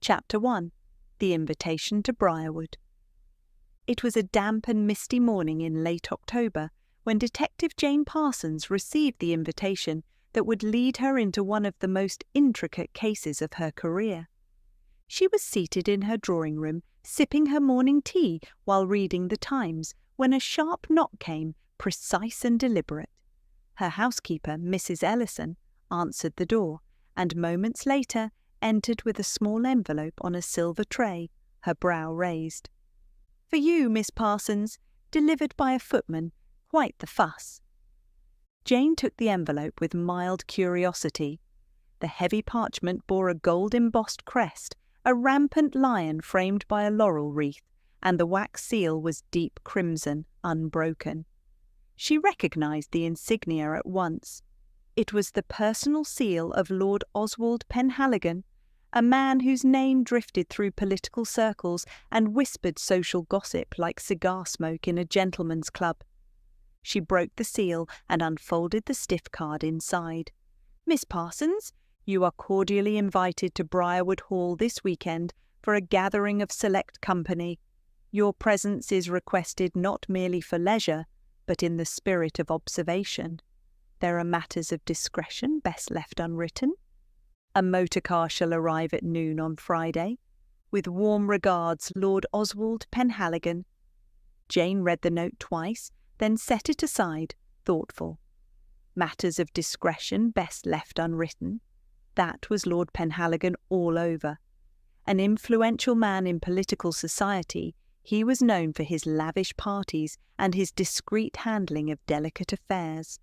Chapter 1. The Invitation to Briarwood. It was a damp and misty morning in late October when Detective Jane Parsons received the invitation that would lead her into one of the most intricate cases of her career. She was seated in her drawing room, sipping her morning tea while reading the Times, when a sharp knock came, precise and deliberate. Her housekeeper, Mrs. Ellison, answered the door, and moments later entered with a small envelope on a silver tray, her brow raised. "For you, Miss Parsons, delivered by a footman, quite the fuss." Jane took the envelope with mild curiosity. The heavy parchment bore a gold-embossed crest, a rampant lion framed by a laurel wreath, and the wax seal was deep crimson, unbroken. She recognised the insignia at once. It was the personal seal of Lord Oswald Penhaligon, a man whose name drifted through political circles and whispered social gossip like cigar smoke in a gentleman's club. She broke the seal and unfolded the stiff card inside. "Miss Parsons, you are cordially invited to Briarwood Hall this weekend for a gathering of select company. Your presence is requested not merely for leisure, but in the spirit of observation. There are matters of discretion best left unwritten. A motor car shall arrive at noon on Friday. With warm regards, Lord Oswald Penhaligon." Jane read the note twice, then set it aside, thoughtful. Matters of discretion best left unwritten. That was Lord Penhaligon all over. An influential man in political society, he was known for his lavish parties and his discreet handling of delicate affairs.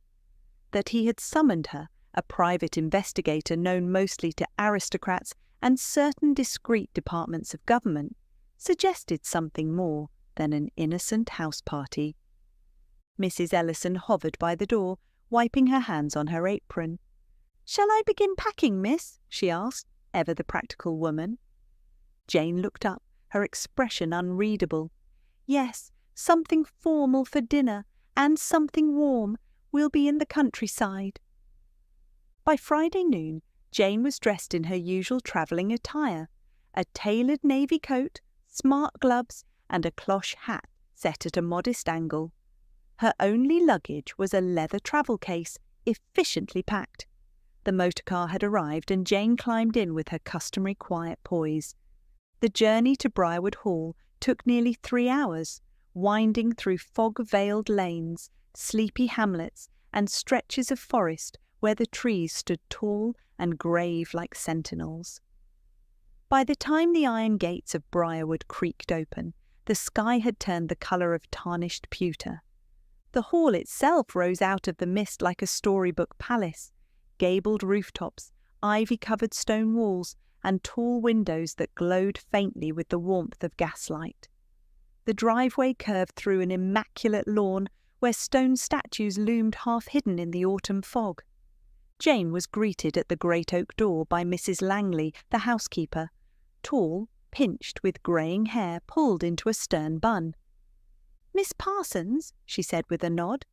That he had summoned her, a private investigator known mostly to aristocrats and certain discreet departments of government, suggested something more than an innocent house party. Mrs. Ellison hovered by the door, wiping her hands on her apron. "Shall I begin packing, miss?" she asked, ever the practical woman. Jane looked up, her expression unreadable. "Yes, something formal for dinner, and something warm. We'll be in the countryside." By Friday noon, Jane was dressed in her usual travelling attire, a tailored navy coat, smart gloves, and a cloche hat set at a modest angle. Her only luggage was a leather travel case, efficiently packed. The motor car had arrived, and Jane climbed in with her customary quiet poise. The journey to Briarwood Hall took nearly 3 hours, winding through fog-veiled lanes, sleepy hamlets, and stretches of forest where the trees stood tall and grave like sentinels. By the time the iron gates of Briarwood creaked open, the sky had turned the colour of tarnished pewter. The hall itself rose out of the mist like a storybook palace, gabled rooftops, ivy-covered stone walls, and tall windows that glowed faintly with the warmth of gaslight. The driveway curved through an immaculate lawn where stone statues loomed half-hidden in the autumn fog. Jane was greeted at the great oak door by Mrs. Langley, the housekeeper, tall, pinched, with greying hair pulled into a stern bun. "Miss Parsons," she said with a nod,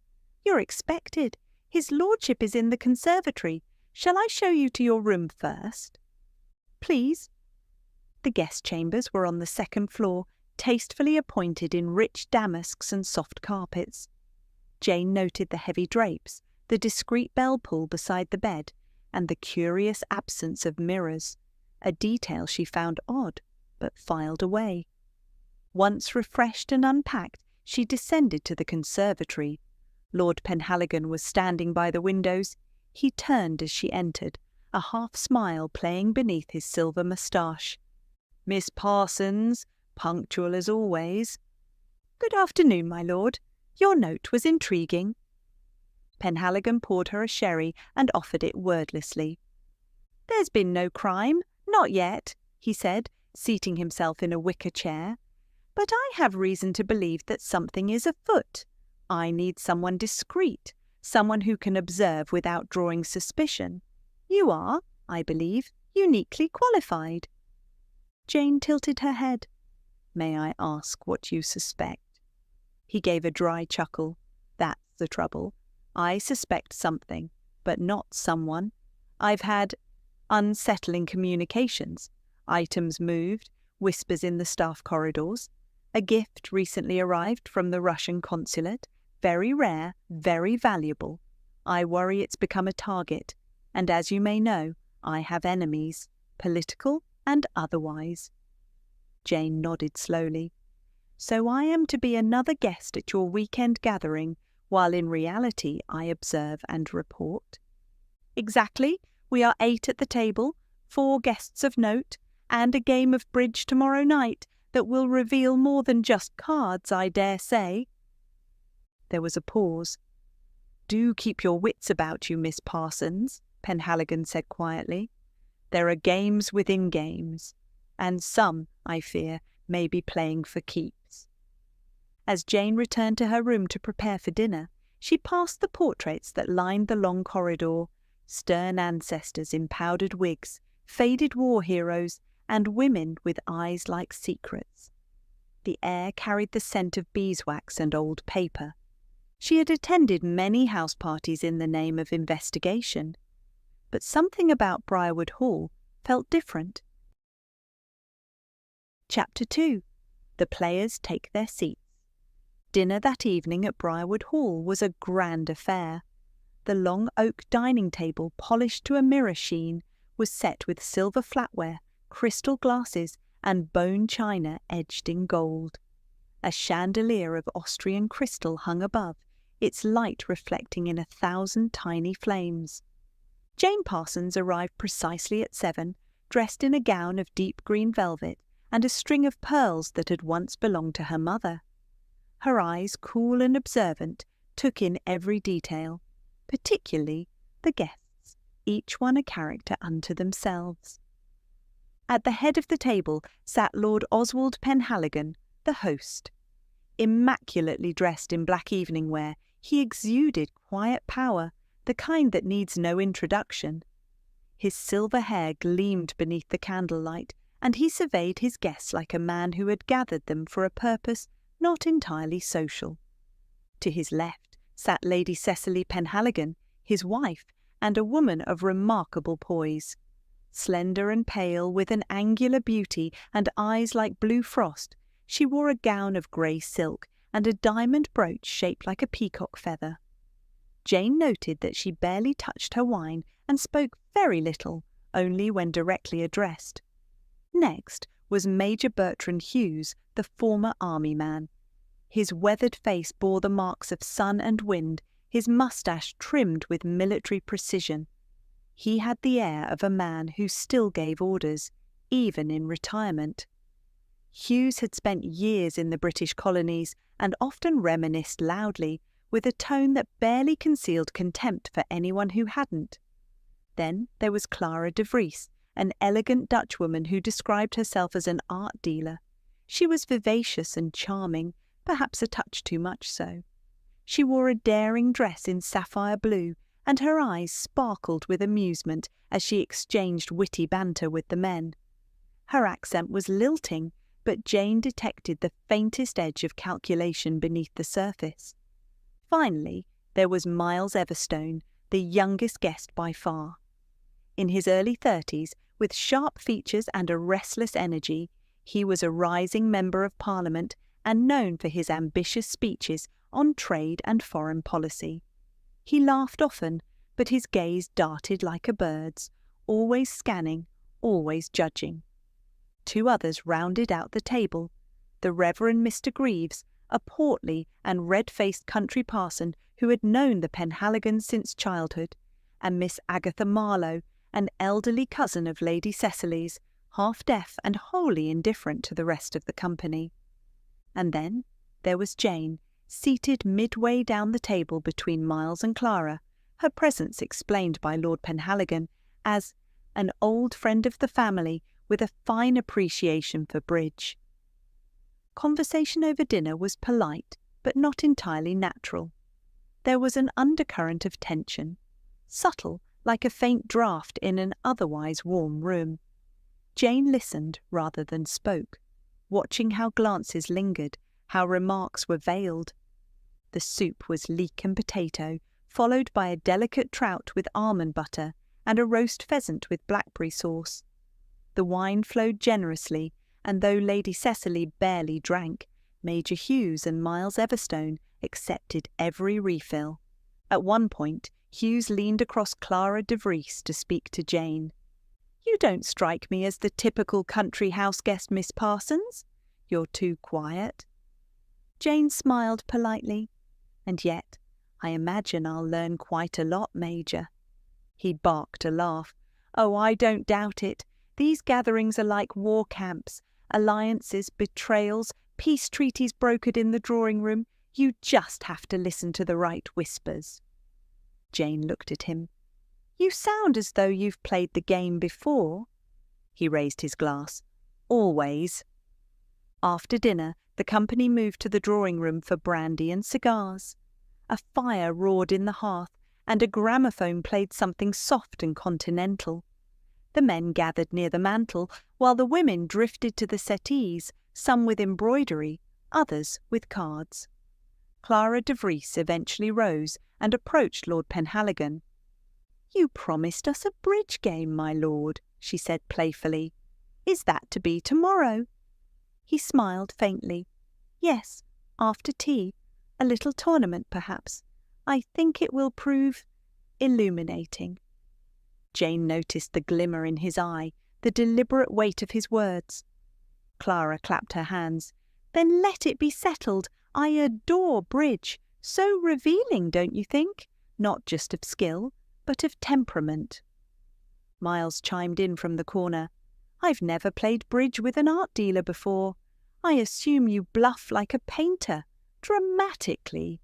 "you're expected. His lordship is in the conservatory. Shall I show you to your room first?" "Please." The guest chambers were on the second floor, tastefully appointed in rich damasks and soft carpets. Jane noted the heavy drapes, the discreet bell-pull beside the bed, and the curious absence of mirrors, a detail she found odd, but filed away. Once refreshed and unpacked, she descended to the conservatory. Lord Penhaligon was standing by the windows. He turned as she entered, a half-smile playing beneath his silver moustache. "Miss Parsons, punctual as always." "Good afternoon, my lord. Your note was intriguing." Penhaligon poured her a sherry and offered it wordlessly. "There's been no crime, not yet," he said, seating himself in a wicker chair. "But I have reason to believe that something is afoot. I need someone discreet, someone who can observe without drawing suspicion. You are, I believe, uniquely qualified." Jane tilted her head. "May I ask what you suspect?" He gave a dry chuckle. "That's the trouble. I suspect something, but not someone. I've had unsettling communications. items moved, whispers in the staff corridors, a gift recently arrived from the Russian consulate, very rare, very valuable. I worry it's become a target, and as you may know, I have enemies, political and otherwise. Jane nodded slowly. So I am to be another guest at your weekend gathering, while in reality I observe and report? Exactly. We are 8 at the table, 4 guests of note, and a game of bridge tomorrow night that will reveal more than just cards, I dare say. There was a pause. Do keep your wits about you, Miss Parsons, Penhaligon said quietly. There are games within games, and some, I fear, may be playing for keeps. As Jane returned to her room to prepare for dinner, she passed the portraits that lined the long corridor, stern ancestors in powdered wigs, faded war heroes, and women with eyes like secrets. The air carried the scent of beeswax and old paper. She had attended many house parties in the name of investigation, but something about Briarwood Hall felt different. Chapter 2. The Players Take Their Seats. Dinner that evening at Briarwood Hall was a grand affair. The long oak dining table, polished to a mirror sheen, was set with silver flatware, crystal glasses, and bone china edged in gold. A chandelier of Austrian crystal hung above, its light reflecting in 1,000 tiny flames. Jane Parsons arrived precisely at 7, dressed in a gown of deep green velvet and a string of pearls that had once belonged to her mother. Her eyes, cool and observant, took in every detail, particularly the guests, each one a character unto themselves. At the head of the table sat Lord Oswald Penhaligon, the host. Immaculately dressed in black evening wear, he exuded quiet power, the kind that needs no introduction. His silver hair gleamed beneath the candlelight, and he surveyed his guests like a man who had gathered them for a purpose not entirely social. To his left sat Lady Cecily Penhaligon, his wife, and a woman of remarkable poise. Slender and pale, with an angular beauty and eyes like blue frost, she wore a gown of grey silk and a diamond brooch shaped like a peacock feather. Jane noted that she barely touched her wine and spoke very little, only when directly addressed. Next was Major Bertrand Hughes, the former army man. His weathered face bore the marks of sun and wind, his moustache trimmed with military precision. He had the air of a man who still gave orders, even in retirement. Hughes had spent years in the British colonies and often reminisced loudly, with a tone that barely concealed contempt for anyone who hadn't. Then there was Clara de Vries, an elegant Dutchwoman who described herself as an art dealer. She was vivacious and charming, perhaps a touch too much so. She wore a daring dress in sapphire blue, and her eyes sparkled with amusement as she exchanged witty banter with the men. Her accent was lilting, but Jane detected the faintest edge of calculation beneath the surface. Finally, there was Miles Everstone, the youngest guest by far. In his early 30s, with sharp features and a restless energy, he was a rising member of Parliament and known for his ambitious speeches on trade and foreign policy. He laughed often, but his gaze darted like a bird's, always scanning, always judging. 2 others rounded out the table, the Reverend Mr. Greaves, a portly and red-faced country parson who had known the Penhaligons since childhood, and Miss Agatha Marlowe, an elderly cousin of Lady Cecily's, half-deaf and wholly indifferent to the rest of the company. And then there was Jane, seated midway down the table between Miles and Clara, her presence explained by Lord Penhaligon as an old friend of the family with a fine appreciation for bridge. Conversation over dinner was polite, but not entirely natural. There was an undercurrent of tension, subtle like a faint draught in an otherwise warm room. Jane listened rather than spoke, watching how glances lingered, how remarks were veiled. The soup was leek and potato, followed by a delicate trout with almond butter and a roast pheasant with blackberry sauce. The wine flowed generously, and though Lady Cecily barely drank, Major Hughes and Miles Everstone accepted every refill. At one point, Hughes leaned across Clara de Vries to speak to Jane. "You don't strike me as the typical country house guest, Miss Parsons. You're too quiet." Jane smiled politely. "And yet, I imagine I'll learn quite a lot, Major." He barked a laugh. "Oh, I don't doubt it. These gatherings are like war camps. Alliances, betrayals, peace treaties brokered in the drawing-room. You just have to listen to the right whispers." Jane looked at him. "You sound as though you've played the game before." He raised his glass. "Always." After dinner, the company moved to the drawing-room for brandy and cigars. A fire roared in the hearth, and a gramophone played something soft and continental. The men gathered near the mantel, while the women drifted to the settees, some with embroidery, others with cards. Clara de Vries eventually rose and approached Lord Penhaligon. "You promised us a bridge game, my lord," she said playfully. "Is that to be tomorrow?" He smiled faintly. "Yes, after tea. A little tournament, perhaps. I think it will prove illuminating." Jane noticed the glimmer in his eye, the deliberate weight of his words. Clara clapped her hands. "Then let it be settled. I adore bridge. So revealing, don't you think? Not just of skill, but of temperament." Miles chimed in from the corner. "I've never played bridge with an art dealer before. I assume you bluff like a painter, dramatically."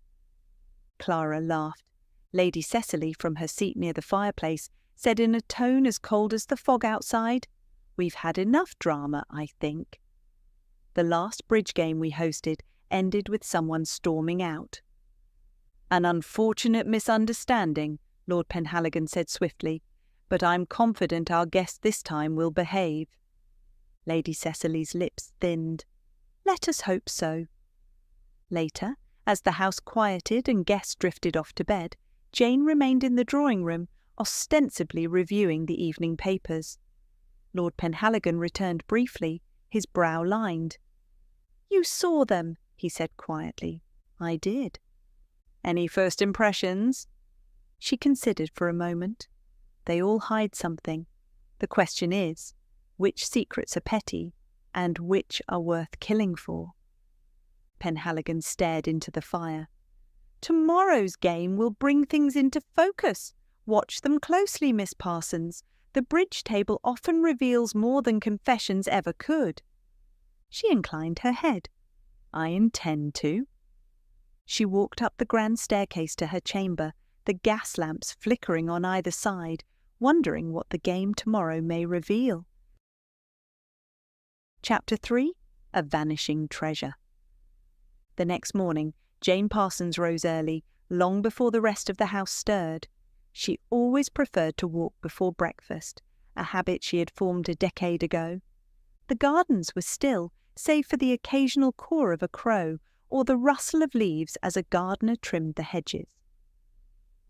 Clara laughed. Lady Cecily, from her seat near the fireplace, said in a tone as cold as the fog outside, "We've had enough drama, I think." The last bridge game we hosted ended with someone storming out. "An unfortunate misunderstanding," Lord Penhaligon said swiftly, "but I'm confident our guest this time will behave." Lady Cecily's lips thinned. "Let us hope so." Later, as the house quieted and guests drifted off to bed, Jane remained in the drawing-room, ostensibly reviewing the evening papers. Lord Penhaligon returned briefly, his brow lined. "You saw them," he said quietly. "I did." "Any first impressions?" She considered for a moment. "They all hide something. The question is, which secrets are petty, and which are worth killing for?" Penhaligon stared into the fire. "Tomorrow's game will bring things into focus. Watch them closely, Miss Parsons. The bridge table often reveals more than confessions ever could." She inclined her head. "I intend to." She walked up the grand staircase to her chamber, the gas lamps flickering on either side, wondering what the game tomorrow may reveal. Chapter 3. A Vanishing Treasure. The next morning, Jane Parsons rose early, long before the rest of the house stirred. She always preferred to walk before breakfast, a habit she had formed a decade ago. The gardens were still, save for the occasional caw of a crow or the rustle of leaves as a gardener trimmed the hedges.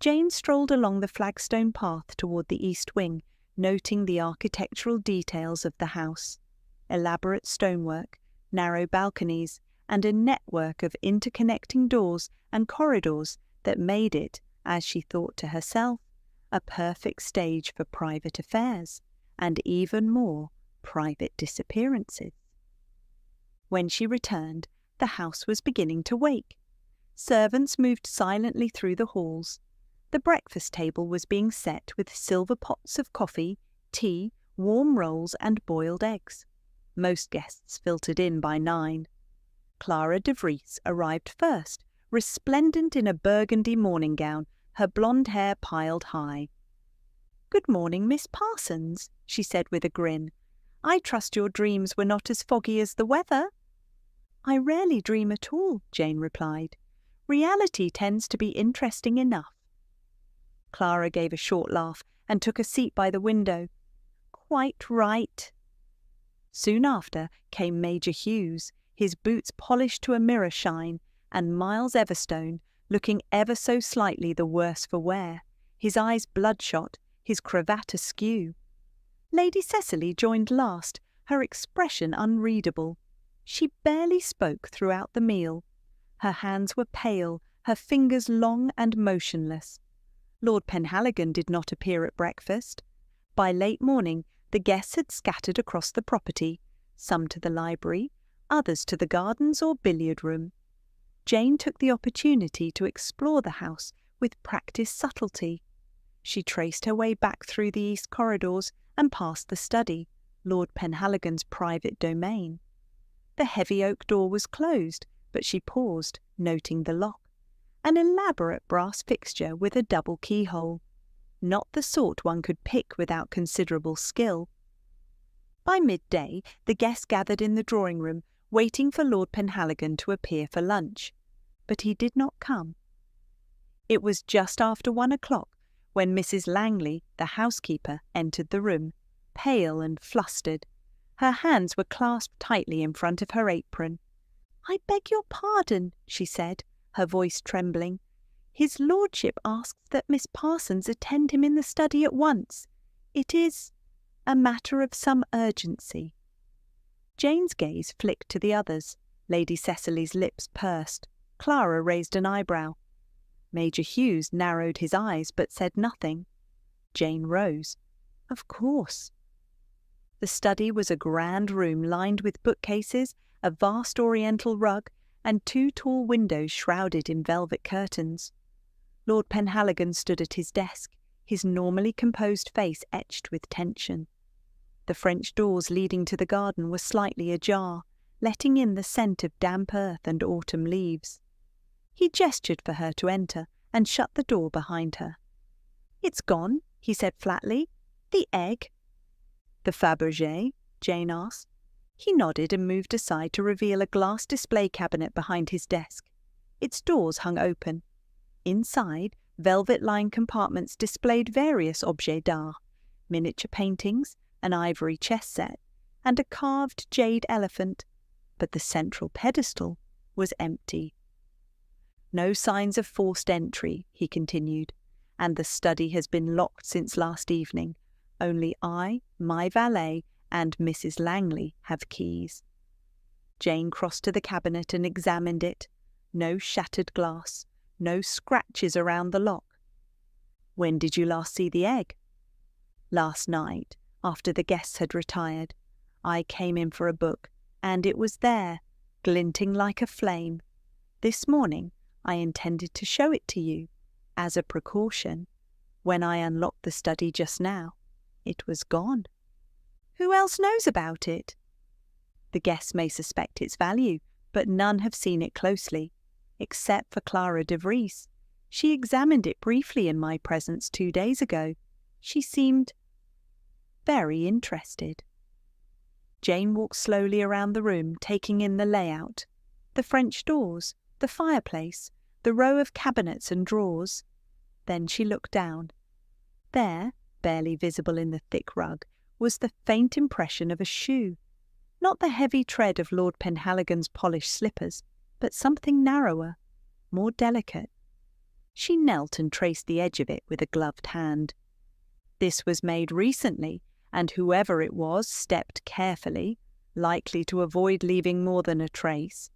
Jane strolled along the flagstone path toward the east wing, noting the architectural details of the house. Elaborate stonework, narrow balconies, and a network of interconnecting doors and corridors that made it, as she thought to herself, a perfect stage for private affairs, and even more private disappearances. When she returned, the house was beginning to wake. Servants moved silently through the halls. The breakfast table was being set with silver pots of coffee, tea, warm rolls, and boiled eggs. Most guests filtered in by 9. Clara de Vries arrived first, resplendent in a burgundy morning gown, her blonde hair piled high. "Good morning, Miss Parsons," she said with a grin. "I trust your dreams were not as foggy as the weather." "I rarely dream at all," Jane replied. "Reality tends to be interesting enough." Clara gave a short laugh and took a seat by the window. "Quite right." Soon after came Major Hughes, his boots polished to a mirror shine, and Miles Everstone, looking ever so slightly the worse for wear, his eyes bloodshot, his cravat askew. Lady Cecily joined last, her expression unreadable. She barely spoke throughout the meal. Her hands were pale, her fingers long and motionless. Lord Penhaligon did not appear at breakfast. By late morning, the guests had scattered across the property, some to the library, others to the gardens or billiard room. Jane took the opportunity to explore the house with practised subtlety. She traced her way back through the east corridors and past the study, Lord Penhaligon's private domain. The heavy oak door was closed, but she paused, noting the lock. An elaborate brass fixture with a double keyhole. Not the sort one could pick without considerable skill. By midday, the guests gathered in the drawing-room, waiting for Lord Penhaligon to appear for lunch. But he did not come. It was just after 1 o'clock when Mrs. Langley, the housekeeper, entered the room, pale and flustered. Her hands were clasped tightly in front of her apron. "I beg your pardon," she said, her voice trembling. "His lordship asks that Miss Parsons attend him in the study at once. It is a matter of some urgency." Jane's gaze flicked to the others. Lady Cecily's lips pursed. Clara raised an eyebrow. Major Hughes narrowed his eyes but said nothing. Jane rose. Of course. The study was a grand room lined with bookcases, a vast oriental rug, and 2 tall windows shrouded in velvet curtains. Lord Penhaligon stood at his desk, his normally composed face etched with tension. The French doors leading to the garden were slightly ajar, letting in the scent of damp earth and autumn leaves. He gestured for her to enter and shut the door behind her. "It's gone," he said flatly. "The egg." "The Fabergé?" Jane asked. He nodded and moved aside to reveal a glass display cabinet behind his desk. Its doors hung open. Inside, velvet-lined compartments displayed various objets d'art, miniature paintings, an ivory chess set, and a carved jade elephant, but the central pedestal was empty. "No signs of forced entry," he continued, "and the study has been locked since last evening. Only I, my valet, and Mrs. Langley have keys." Jane crossed to the cabinet and examined it. No shattered glass, no scratches around the lock. "When did you last see the egg?" "Last night, after the guests had retired. I came in for a book, and it was there, glinting like a flame. This morning I intended to show it to you, as a precaution. When I unlocked the study just now, it was gone." "Who else knows about it?" "The guests may suspect its value, but none have seen it closely, except for Clara de Vries. She examined it briefly in my presence 2 days ago. She seemed very interested." Jane walked slowly around the room, taking in the layout. The French doors, the fireplace, the row of cabinets and drawers. Then she looked down. There, barely visible in the thick rug, was the faint impression of a shoe. Not the heavy tread of Lord Penhaligon's polished slippers, but something narrower, more delicate. She knelt and traced the edge of it with a gloved hand. This was made recently, and whoever it was stepped carefully, likely to avoid leaving more than a trace.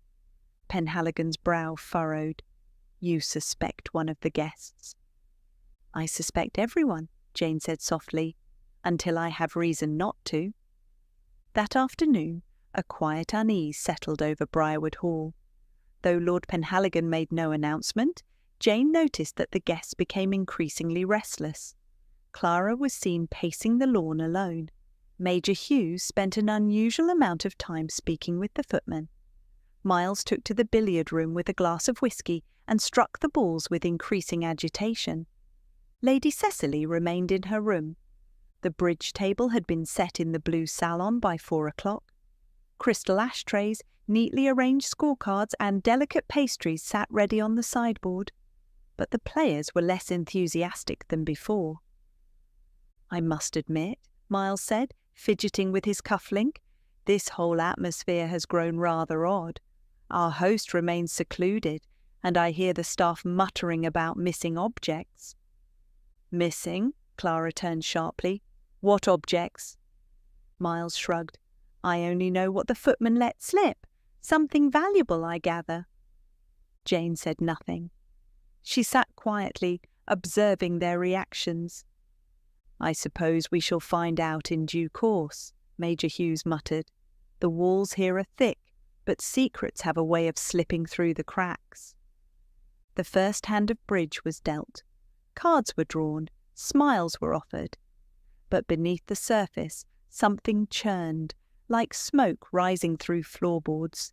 Penhaligon's brow furrowed. "You suspect one of the guests." "I suspect everyone," Jane said softly, "until I have reason not to." That afternoon, a quiet unease settled over Briarwood Hall. Though Lord Penhaligon made no announcement, Jane noticed that the guests became increasingly restless. Clara was seen pacing the lawn alone. Major Hughes spent an unusual amount of time speaking with the footman. Miles took to the billiard room with a glass of whisky and struck the balls with increasing agitation. Lady Cecily remained in her room. The bridge table had been set in the blue salon by 4 o'clock. Crystal ashtrays, neatly arranged scorecards, and delicate pastries sat ready on the sideboard. But the players were less enthusiastic than before. "I must admit," Miles said, fidgeting with his cufflink, "this whole atmosphere has grown rather odd. Our host remains secluded, and I hear the staff muttering about missing objects." "Missing?" Clara turned sharply. "What objects?" Miles shrugged. "I only know what the footman let slip. Something valuable, I gather." Jane said nothing. She sat quietly, observing their reactions. "I suppose we shall find out in due course," Major Hughes muttered. "The walls here are thick, but secrets have a way of slipping through the cracks." The first hand of bridge was dealt. Cards were drawn, smiles were offered. But beneath the surface, something churned, like smoke rising through floorboards.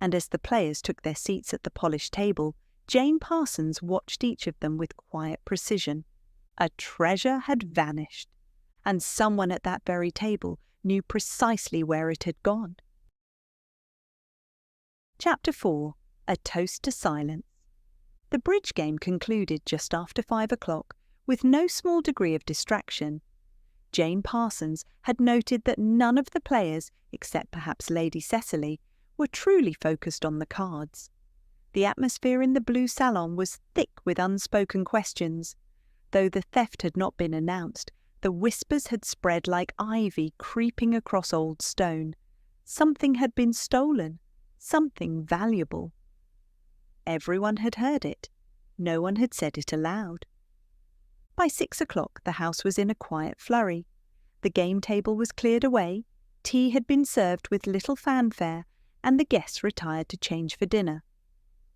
And as the players took their seats at the polished table, Jane Parsons watched each of them with quiet precision. A treasure had vanished, and someone at that very table knew precisely where it had gone. Chapter 4. A Toast to Silence. The bridge game concluded just after 5 o'clock, with no small degree of distraction. Jane Parsons had noted that none of the players, except perhaps Lady Cecily, were truly focused on the cards. The atmosphere in the blue salon was thick with unspoken questions. Though the theft had not been announced, the whispers had spread like ivy creeping across old stone. Something had been stolen, something valuable. Everyone had heard it. No one had said it aloud. By 6 o'clock the house was in a quiet flurry. The game table was cleared away, tea had been served with little fanfare, and the guests retired to change for dinner.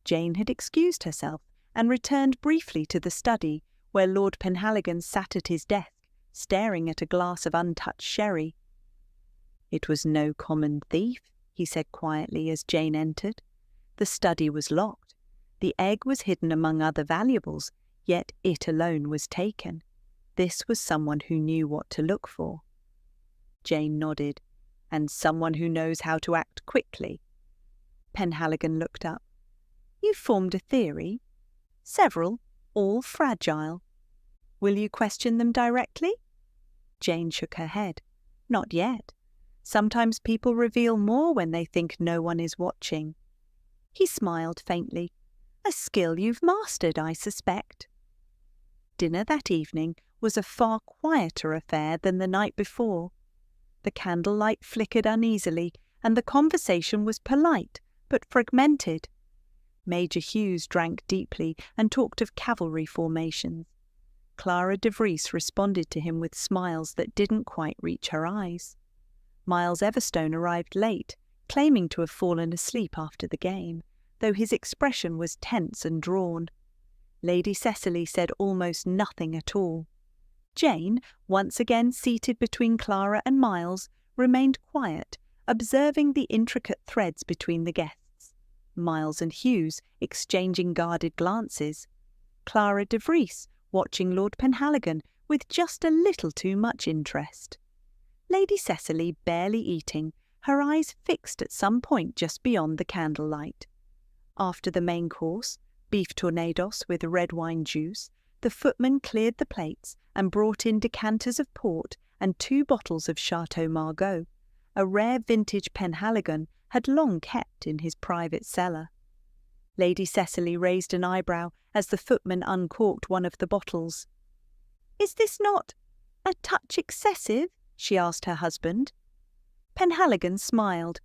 Jane had excused herself and returned briefly to the study, where Lord Penhaligon sat at his desk, staring at a glass of untouched sherry. "It was no common thief," he said quietly as Jane entered. The study was locked. The egg was hidden among other valuables, yet it alone was taken. This was someone who knew what to look for. Jane nodded. "And someone who knows how to act quickly." Penhaligon looked up. "You've formed a theory?" "Several, all fragile." "Will you question them directly?" Jane shook her head. "Not yet. Sometimes people reveal more when they think no one is watching." He smiled faintly. "A skill you've mastered, I suspect." Dinner that evening was a far quieter affair than the night before. The candlelight flickered uneasily, and the conversation was polite, but fragmented. Major Hughes drank deeply and talked of cavalry formations. Clara de Vries responded to him with smiles that didn't quite reach her eyes. Miles Everstone arrived late, claiming to have fallen asleep after the game, though his expression was tense and drawn. Lady Cecily said almost nothing at all. Jane, once again seated between Clara and Miles, remained quiet, observing the intricate threads between the guests. Miles and Hughes exchanging guarded glances. Clara de Vries watching Lord Penhaligon with just a little too much interest. Lady Cecily barely eating, her eyes fixed at some point just beyond the candlelight. After the main course, beef tornadoes with red wine juice, the footman cleared the plates and brought in decanters of port and 2 bottles of Chateau Margaux, a rare vintage Penhaligon had long kept in his private cellar. Lady Cecily raised an eyebrow as the footman uncorked one of the bottles. "Is this not a touch excessive?" she asked her husband. Penhaligon smiled.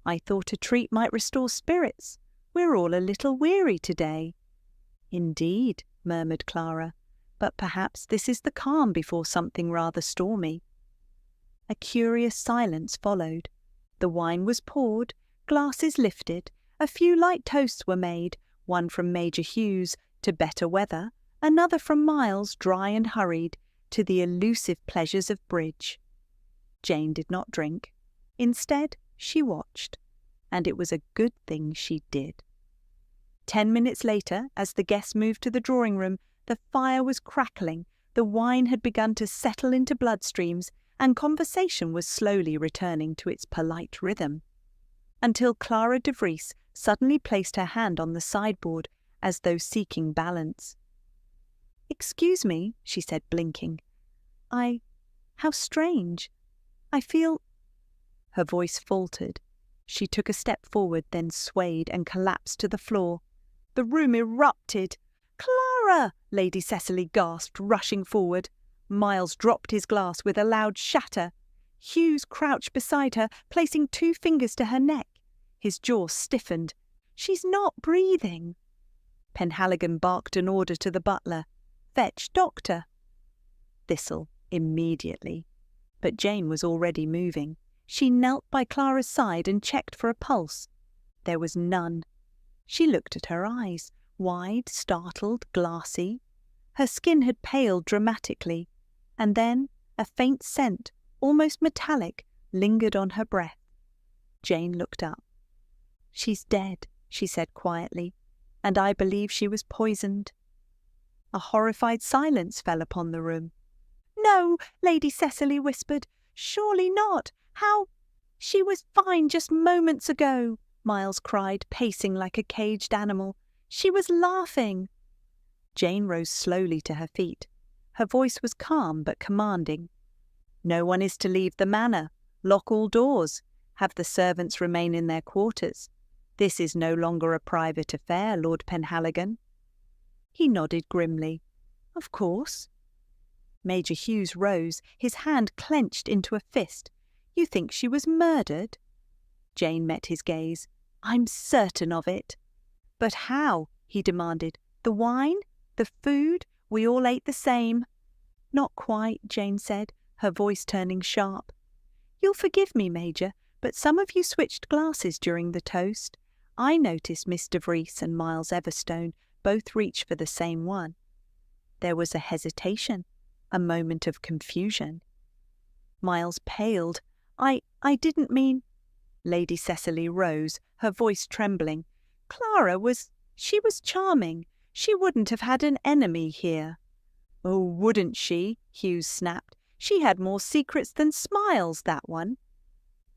"I thought a treat might restore spirits. We're all a little weary today." "Indeed," murmured Clara, "but perhaps this is the calm before something rather stormy." A curious silence followed. The wine was poured, glasses lifted, a few light toasts were made, one from Major Hughes to better weather, another from Miles, dry and hurried, to the elusive pleasures of bridge. Jane did not drink. Instead, she watched, and it was a good thing she did. 10 minutes later, as the guests moved to the drawing-room, the fire was crackling, the wine had begun to settle into bloodstreams, and conversation was slowly returning to its polite rhythm. Until Clara de Vries suddenly placed her hand on the sideboard, as though seeking balance. "Excuse me," she said, blinking. How strange. I feel—" Her voice faltered. She took a step forward, then swayed and collapsed to the floor. The room erupted. "Clara!" Lady Cecily gasped, rushing forward. Miles dropped his glass with a loud shatter. Hughes crouched beside her, placing 2 fingers to her neck. His jaw stiffened. "She's not breathing." Penhaligon barked an order to the butler. "Fetch doctor." Thistle, immediately. But Jane was already moving. She knelt by Clara's side and checked for a pulse. There was none. She looked at her eyes, wide, startled, glassy. Her skin had paled dramatically, and then a faint scent, almost metallic, lingered on her breath. Jane looked up. "She's dead," she said quietly, "and I believe she was poisoned." A horrified silence fell upon the room. "No," Lady Cecily whispered. "Surely not. How—" "She was fine just moments ago," Miles cried, pacing like a caged animal. "She was laughing." Jane rose slowly to her feet. Her voice was calm but commanding. "No one is to leave the manor. Lock all doors. Have the servants remain in their quarters. This is no longer a private affair, Lord Penhaligon." He nodded grimly. "Of course." Major Hughes rose, his hand clenched into a fist. "You think she was murdered?" Jane met his gaze. "I'm certain of it." "But how?" he demanded. "The wine? The food? We all ate the same." "Not quite," Jane said, her voice turning sharp. "You'll forgive me, Major, but some of you switched glasses during the toast. I noticed Miss de Vries and Miles Everstone both reach for the same one." There was a hesitation, a moment of confusion. Miles paled. I didn't mean—" Lady Cecily rose, her voice trembling. She was charming. She wouldn't have had an enemy here." "Oh, wouldn't she?" Hughes snapped. "She had more secrets than smiles, that one."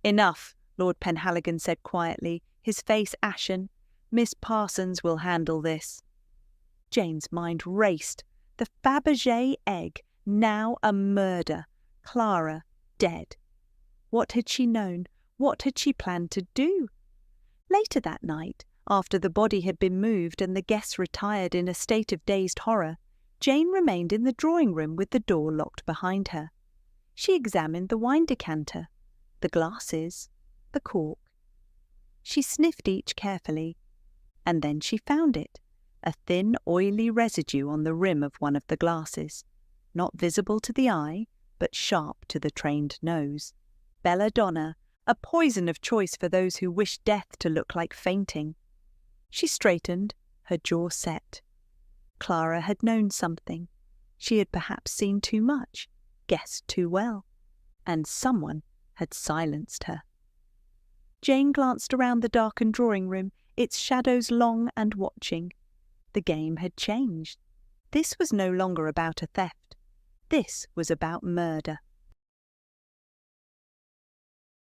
"Enough," Lord Penhaligon said quietly, his face ashen. "Miss Parsons will handle this." Jane's mind raced. The Fabergé egg, now a murder. Clara dead. What had she known? What had she planned to do? Later that night, after the body had been moved and the guests retired in a state of dazed horror, Jane remained in the drawing-room with the door locked behind her. She examined the wine decanter, the glasses, the cork. She sniffed each carefully, and then she found it, a thin, oily residue on the rim of one of the glasses, not visible to the eye, but sharp to the trained nose. Belladonna, a poison of choice for those who wish death to look like fainting. She straightened, her jaw set. Clara had known something. She had perhaps seen too much, guessed too well, and someone had silenced her. Jane glanced around the darkened drawing-room, its shadows long and watching. The game had changed. This was no longer about a theft. This was about murder.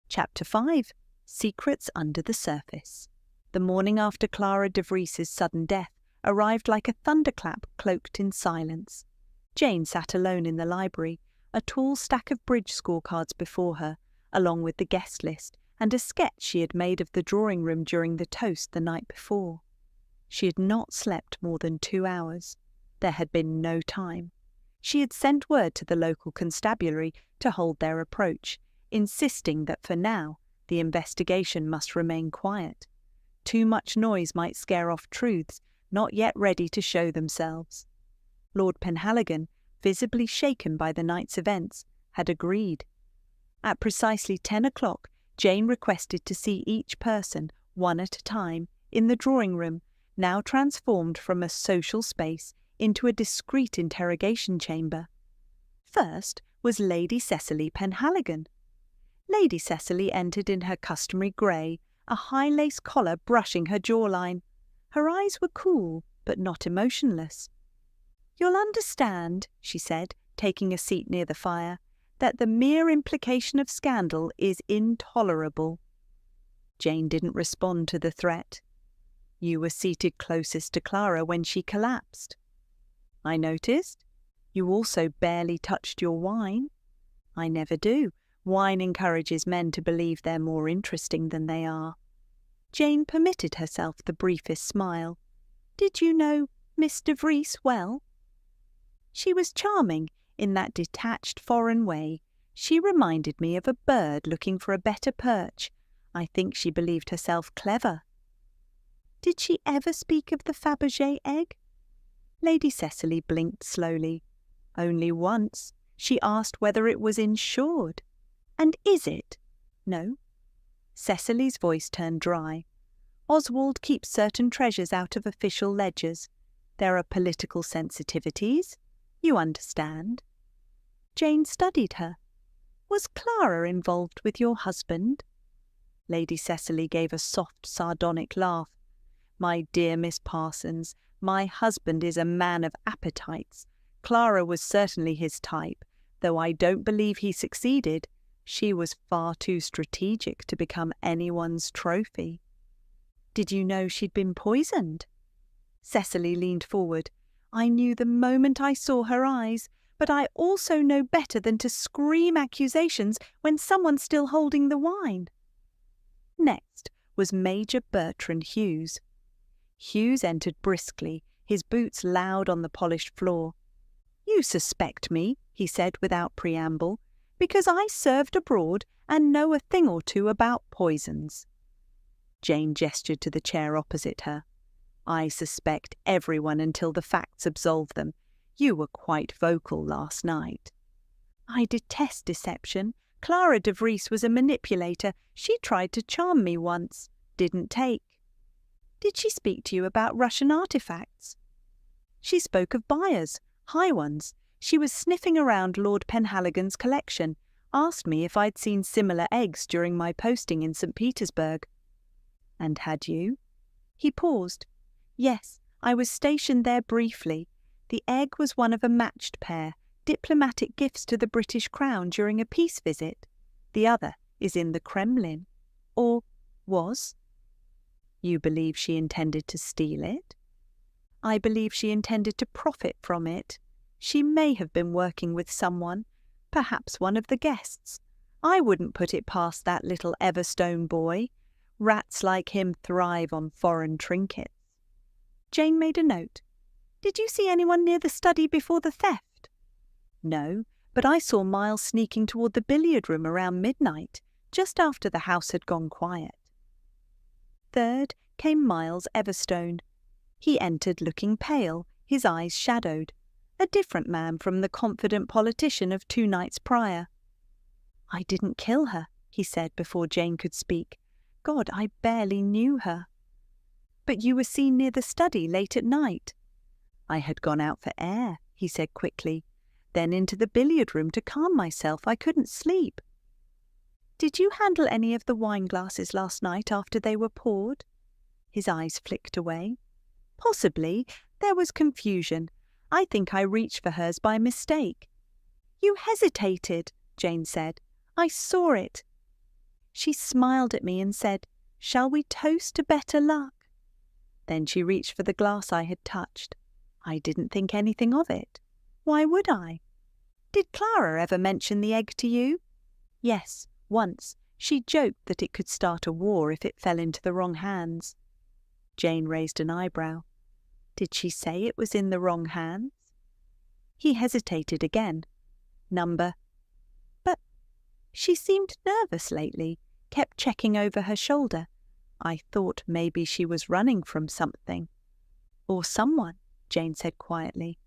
Chapter 5. Secrets Under the Surface. The morning after Clara de Vries's sudden death arrived like a thunderclap cloaked in silence. Jane sat alone in the library, a tall stack of bridge scorecards before her, along with the guest list and a sketch she had made of the drawing-room during the toast the night before. She had not slept more than 2 hours. There had been no time. She had sent word to the local constabulary to hold their approach, insisting that for now the investigation must remain quiet. Too much noise might scare off truths not yet ready to show themselves. Lord Penhaligon, visibly shaken by the night's events, had agreed. At precisely 10 o'clock, Jane requested to see each person, one at a time, in the drawing-room, now transformed from a social space into a discreet interrogation chamber. First was Lady Cecily Penhaligon. Lady Cecily entered in her customary grey, a high lace collar brushing her jawline. Her eyes were cool, but not emotionless. "You'll understand," she said, taking a seat near the fire, "that the mere implication of scandal is intolerable." Jane didn't respond to the threat. "You were seated closest to Clara when she collapsed." "I noticed. You also barely touched your wine." "I never do. Wine encourages men to believe they're more interesting than they are." Jane permitted herself the briefest smile. "Did you know Miss de Vries well?" She was charming in that detached foreign way, She reminded me of a bird looking for a better perch. I think she believed herself clever. Did she ever speak of the Fabergé egg? Lady Cecily blinked slowly. Only once. She asked whether it was insured. And is it? No. Cecily's voice turned dry. Oswald keeps certain treasures out of official ledgers. There are political sensitivities. You understand. Jane studied her. Was Clara involved with your husband? Lady Cecily gave a soft, sardonic laugh. My dear Miss Parsons, my husband is a man of appetites. Clara was certainly his type, though I don't believe he succeeded. She was far too strategic to become anyone's trophy. Did you know she'd been poisoned? Cecily leaned forward. I knew the moment I saw her eyes, but I also know better than to scream accusations when someone's still holding the wine. Next was Major Bertrand Hughes. Hughes entered briskly, his boots loud on the polished floor. You suspect me, he said without preamble, because I served abroad and know a thing or two about poisons. Jane gestured to the chair opposite her. I suspect everyone until the facts absolve them. You were quite vocal last night. I detest deception. Clara de Vries was a manipulator. She tried to charm me once. Didn't take. Did she speak to you about Russian artefacts? She spoke of buyers, high ones. She was sniffing around Lord Penhaligon's collection, asked me if I'd seen similar eggs during my posting in St. Petersburg. And had you? He paused. Yes, I was stationed there briefly. The egg was one of a matched pair, diplomatic gifts to the British Crown during a peace visit. The other is in the Kremlin. Or was. You believe she intended to steal it? I believe she intended to profit from it. She may have been working with someone, perhaps one of the guests. I wouldn't put it past that little Everstone boy. Rats like him thrive on foreign trinkets. Jane made a note. Did you see anyone near the study before the theft? No, but I saw Miles sneaking toward the billiard room around midnight, just after the house had gone quiet. Third came Miles Everstone. He entered looking pale, his eyes shadowed, a different man from the confident politician of 2 nights prior. I didn't kill her, he said before Jane could speak. God, I barely knew her. But you were seen near the study late at night. I had gone out for air, he said quickly, then into the billiard room to calm myself. I couldn't sleep. Did you handle any of the wine glasses last night after they were poured? His eyes flicked away. Possibly. There was confusion. I think I reached for hers by mistake. You hesitated, Jane said. I saw it. She smiled at me and said, Shall we toast to better luck? Then she reached for the glass I had touched. I didn't think anything of it. Why would I? Did Clara ever mention the egg to you? Yes, once. She joked that it could start a war if it fell into the wrong hands. Jane raised an eyebrow. Did she say it was in the wrong hands? He hesitated again. But she seemed nervous lately, kept checking over her shoulder. I thought maybe she was running from something. Or someone, Jane said quietly.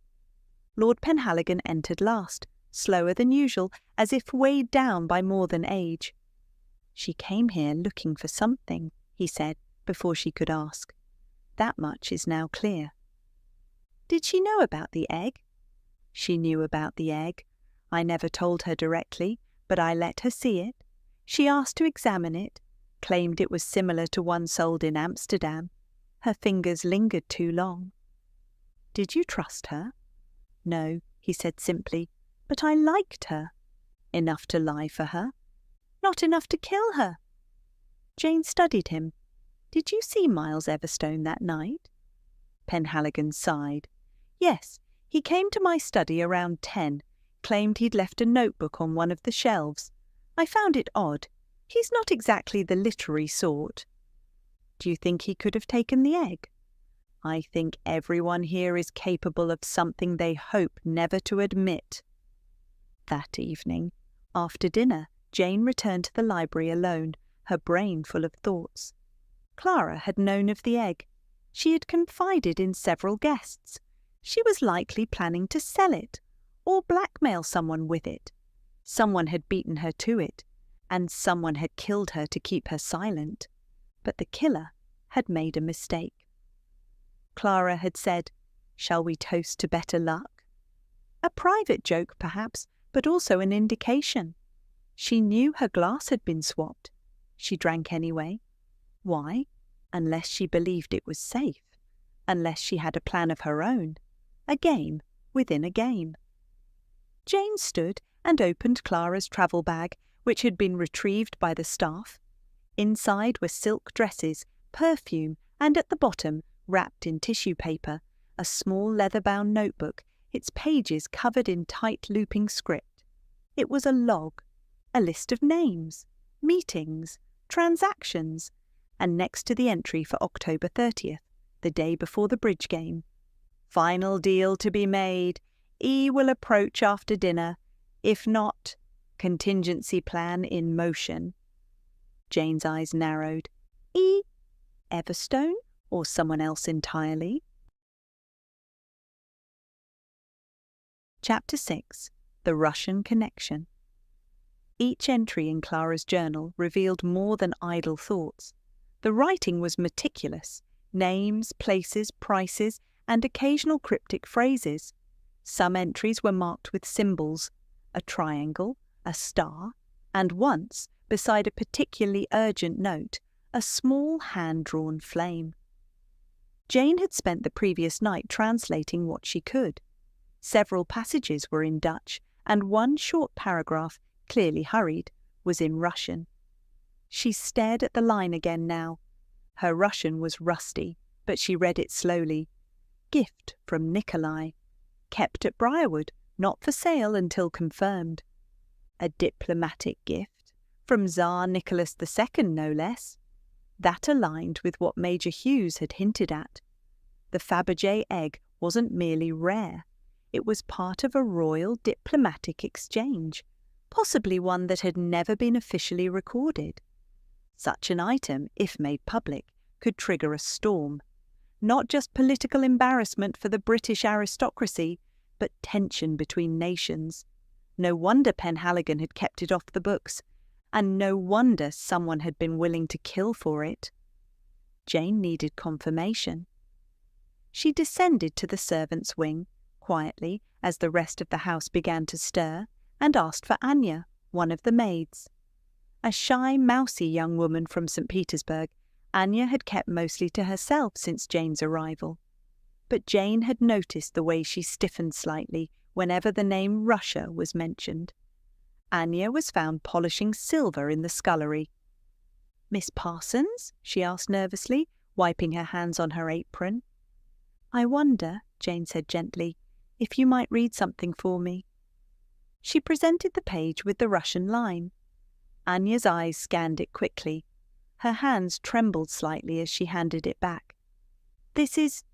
Lord Penhaligon entered last, slower than usual, as if weighed down by more than age. She came here looking for something, he said, before she could ask. That much is now clear. Did she know about the egg? She knew about the egg. I never told her directly, but I let her see it. She asked to examine it, claimed it was similar to one sold in Amsterdam. Her fingers lingered too long. Did you trust her? No, he said simply, but I liked her. Enough to lie for her. Not enough to kill her. Jane studied him. Did you see Miles Everstone that night? Penhaligon sighed. Yes, he came to my study around 10, claimed he'd left a notebook on one of the shelves. I found it odd. He's not exactly the literary sort. Do you think he could have taken the egg? I think everyone here is capable of something they hope never to admit. That evening, After dinner, Jane returned to the library alone, her brain full of thoughts. Clara had known of the egg. She had confided in several guests. She was likely planning to sell it, or blackmail someone with it. Someone had beaten her to it, and someone had killed her to keep her silent. But the killer had made a mistake. Clara had said, "Shall we toast to better luck?" A private joke, perhaps, but also an indication. She knew her glass had been swapped. She drank anyway. Why? Unless she believed it was safe. Unless she had a plan of her own. A game within a game. Jane stood and opened Clara's travel bag, which had been retrieved by the staff. Inside were silk dresses, perfume, and at the bottom, wrapped in tissue paper, a small leather-bound notebook, its pages covered in tight looping script. It was a log, a list of names, meetings, transactions, and next to the entry for October 30th, the day before the bridge game. Final deal to be made. E will approach after dinner. If not, contingency plan in motion. Jane's eyes narrowed. E? Everstone? Or someone else entirely? Chapter 6. The Russian Connection. Each entry in Clara's journal revealed more than idle thoughts. The writing was meticulous. Names, places, prices, and occasional cryptic phrases. Some entries were marked with symbols, a triangle, a star, and once, beside a particularly urgent note, a small hand-drawn flame. Jane had spent the previous night translating what she could. Several passages were in Dutch, and one short paragraph, clearly hurried, was in Russian. She stared at the line again now. Her Russian was rusty, but she read it slowly. Gift from Nikolai. Kept at Briarwood, not for sale until confirmed. A diplomatic gift, from Tsar Nicholas II, no less. That aligned with what Major Hughes had hinted at. The Fabergé egg wasn't merely rare. It was part of a royal diplomatic exchange, possibly one that had never been officially recorded. Such an item, if made public, could trigger a storm. Not just political embarrassment for the British aristocracy, but tension between nations. No wonder Penhaligon had kept it off the books, and no wonder someone had been willing to kill for it. Jane needed confirmation. She descended to the servants' wing, quietly, as the rest of the house began to stir, and asked for Anya, one of the maids. A shy, mousy young woman from St. Petersburg, Anya had kept mostly to herself since Jane's arrival. But Jane had noticed the way she stiffened slightly whenever the name Russia was mentioned. Anya was found polishing silver in the scullery. "Miss Parsons?" she asked nervously, wiping her hands on her apron. "I wonder," Jane said gently, "if you might read something for me." She presented the page with the Russian line. Anya's eyes scanned it quickly. Her hands trembled slightly as she handed it back. "This is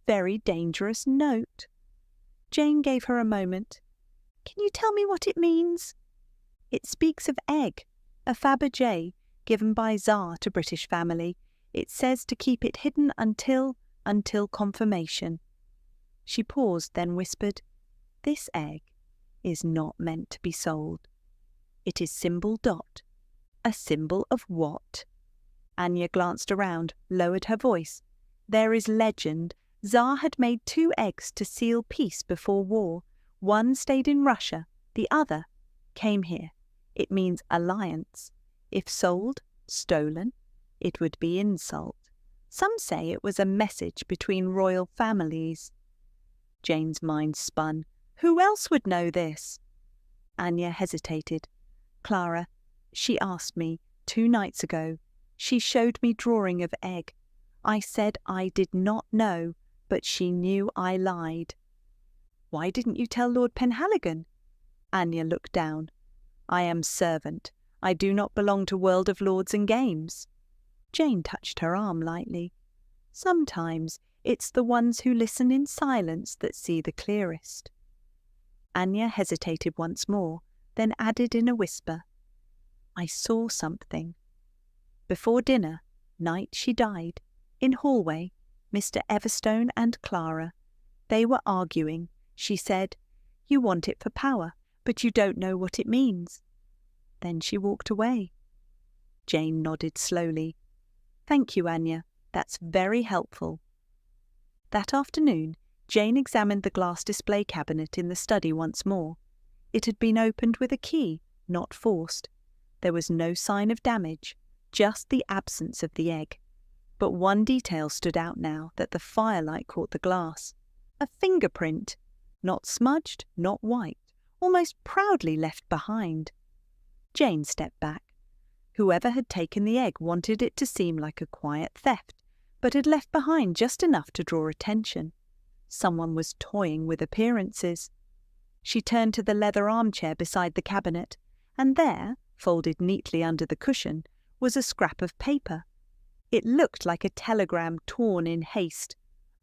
very dangerous note." Jane gave her a moment. "Can you tell me what it means?" "It speaks of egg, a Fabergé, given by Tsar to British family. It says to keep it hidden until confirmation." She paused, then whispered, "This egg is not meant to be sold. It is symbol dot. A symbol of what?" Anya glanced around, lowered her voice. "There is legend. Tsar had made 2 eggs to seal peace before war. One stayed in Russia, the other came here. It means alliance. If sold, stolen, it would be insult. Some say it was a message between royal families." Jane's mind spun. Who else would know this? Anya hesitated. "Clara, she asked me 2 nights ago. She showed me drawing of egg. I said I did not know, but she knew I lied." "Why didn't you tell Lord Penhaligon?" Anya looked down. "I am servant. I do not belong to World of Lords and Games." Jane touched her arm lightly. "Sometimes it's the ones who listen in silence that see the clearest." Anya hesitated once more, then added in a whisper, "I saw something." Before dinner, night she died, in hallway, Mr. Everstone and Clara. They were arguing. She said, "You want it for power, but you don't know what it means." Then she walked away. Jane nodded slowly. "Thank you, Anya. That's very helpful." That afternoon, Jane examined the glass display cabinet in the study once more. It had been opened with a key, not forced. There was no sign of damage, just the absence of the egg. But one detail stood out now that the firelight caught the glass. A fingerprint, not smudged, not wiped, almost proudly left behind. Jane stepped back. Whoever had taken the egg wanted it to seem like a quiet theft, but had left behind just enough to draw attention. Someone was toying with appearances. She turned to the leather armchair beside the cabinet, and there, folded neatly under the cushion, was a scrap of paper. It looked like a telegram torn in haste.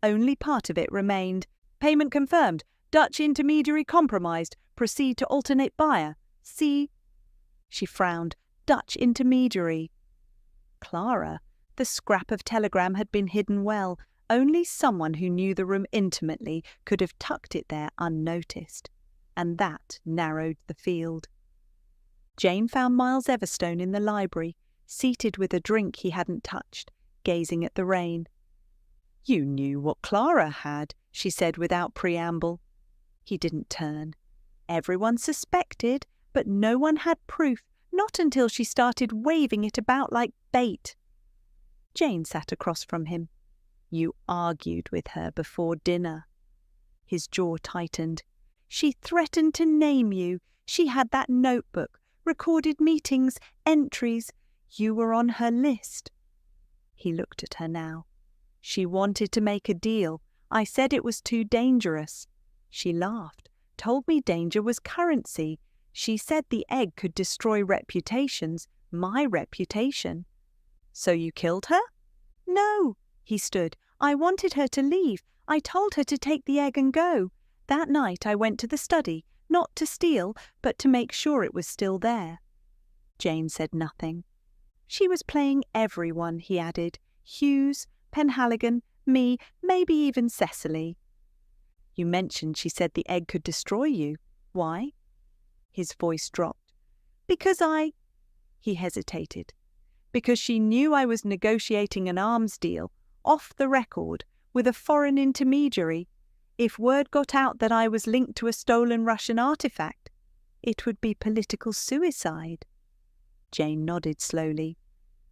Only part of it remained. "Payment confirmed. Dutch intermediary compromised. Proceed to alternate buyer. See." She frowned. Dutch intermediary. Clara. The scrap of telegram had been hidden well. Only someone who knew the room intimately could have tucked it there unnoticed. And that narrowed the field. Jane found Miles Everstone in the library, seated with a drink he hadn't touched, gazing at the rain. "You knew what Clara had," she said without preamble. He didn't turn. Everyone suspected, but no one had proof, not until she started waving it about like bait. Jane sat across from him. "You argued with her before dinner." His jaw tightened. "She threatened to name you. She had that notebook, recorded meetings, entries. You were on her list." He looked at her now. "She wanted to make a deal. I said it was too dangerous." She laughed, told me danger was currency. She said the egg could destroy reputations, my reputation. "So you killed her?" "No." He stood. "I wanted her to leave. I told her to take the egg and go. That night I went to the study, not to steal, but to make sure it was still there." Jane said nothing. "She was playing everyone," he added. "Hughes, Penhaligon, me, maybe even Cecily." "You mentioned she said the egg could destroy you. Why?" His voice dropped. "Because I—" He hesitated. "Because she knew I was negotiating an arms deal, off the record, with a foreign intermediary. If word got out that I was linked to a stolen Russian artifact, it would be political suicide." Jane nodded slowly.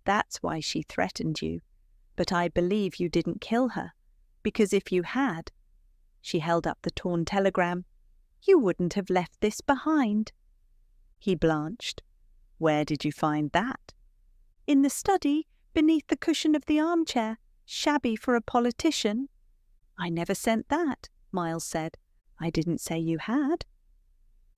"That's why she threatened you. But I believe you didn't kill her, because if you had—" She held up the torn telegram. "You wouldn't have left this behind." He blanched. "Where did you find that?" "In the study, beneath the cushion of the armchair. Shabby for a politician." "I never sent that," Miles said. "I didn't say you had."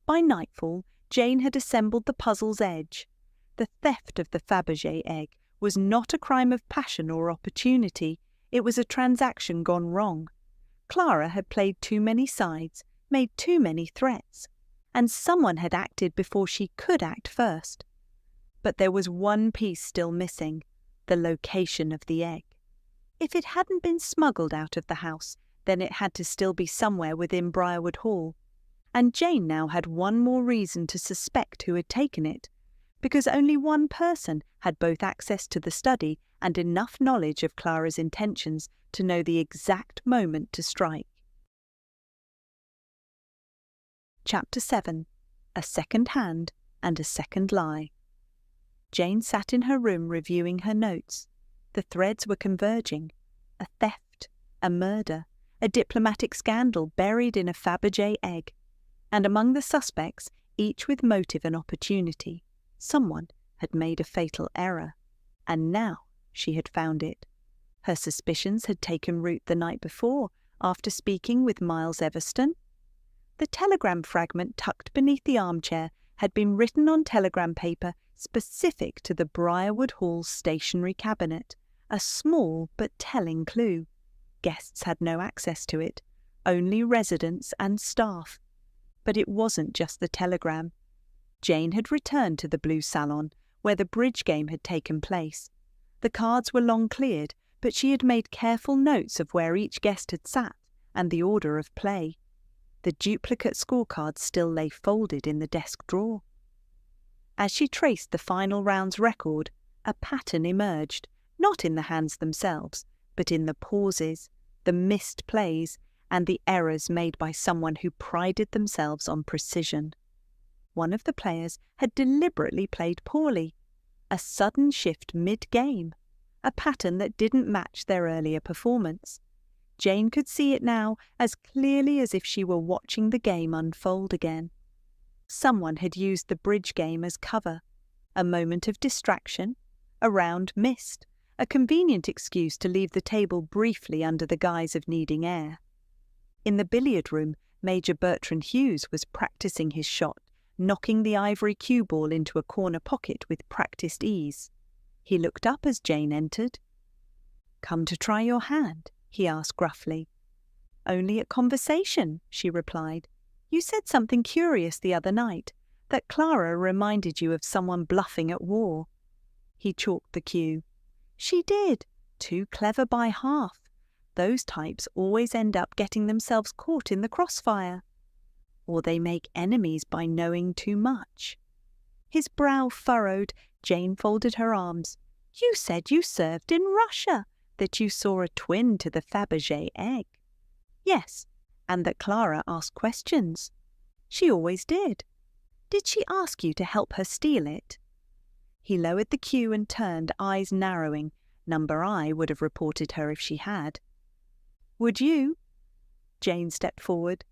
By nightfall, Jane had assembled the puzzle's edge. The theft of the Fabergé egg was not a crime of passion or opportunity. It was a transaction gone wrong. Clara had played too many sides, made too many threats, and someone had acted before she could act first. But there was one piece still missing, the location of the egg. If it hadn't been smuggled out of the house, then it had to still be somewhere within Briarwood Hall. And Jane now had one more reason to suspect who had taken it, because only one person had both access to the study and enough knowledge of Clara's intentions to know the exact moment to strike. Chapter 7. A Second Hand and a Second Lie. Jane sat in her room reviewing her notes. The threads were converging. A theft, a murder, a diplomatic scandal buried in a Fabergé egg. And among the suspects, each with motive and opportunity, someone had made a fatal error. And now she had found it. Her suspicions had taken root the night before, after speaking with Miles Everstone. The telegram fragment tucked beneath the armchair had been written on telegram paper specific to the Briarwood Hall stationery cabinet, a small but telling clue. Guests had no access to it, only residents and staff. But it wasn't just the telegram. Jane had returned to the blue salon, where the bridge game had taken place. The cards were long cleared, but she had made careful notes of where each guest had sat and the order of play. The duplicate scorecards still lay folded in the desk drawer. As she traced the final round's record, a pattern emerged, not in the hands themselves, but in the pauses, the missed plays, and the errors made by someone who prided themselves on precision. One of the players had deliberately played poorly, a sudden shift mid-game, a pattern that didn't match their earlier performance. Jane could see it now as clearly as if she were watching the game unfold again. Someone had used the bridge game as cover, a moment of distraction, a round missed, a convenient excuse to leave the table briefly under the guise of needing air. In the billiard room, Major Bertrand Hughes was practicing his shot, knocking the ivory cue ball into a corner pocket with practiced ease. He looked up as Jane entered. "Come to try your hand?" he asked gruffly. "Only at conversation," she replied. "You said something curious the other night, that Clara reminded you of someone bluffing at war." He chalked the cue. "She did. Too clever by half. Those types always end up getting themselves caught in the crossfire. Or they make enemies by knowing too much." His brow furrowed. Jane folded her arms. "You said you served in Russia, that you saw a twin to the Fabergé egg." "Yes, and that Clara asked questions." "She always did." "Did she ask you to help her steal it?" He lowered the cue and turned, eyes narrowing. Number I would have reported her if she had. "Would you?" Jane stepped forward.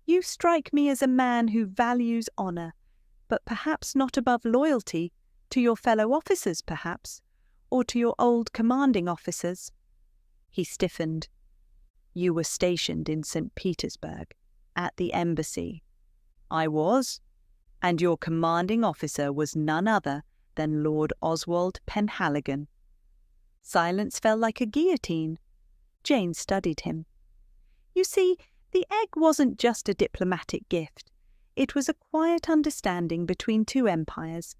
"You strike me as a man who values honour, but perhaps not above loyalty, to your fellow officers perhaps, or to your old commanding officers." He stiffened. "You were stationed in St. Petersburg, at the embassy." "I was, and your commanding officer was none other than Lord Oswald Penhaligon." Silence fell like a guillotine. Jane studied him. "You see, the egg wasn't just a diplomatic gift. It was a quiet understanding between two empires.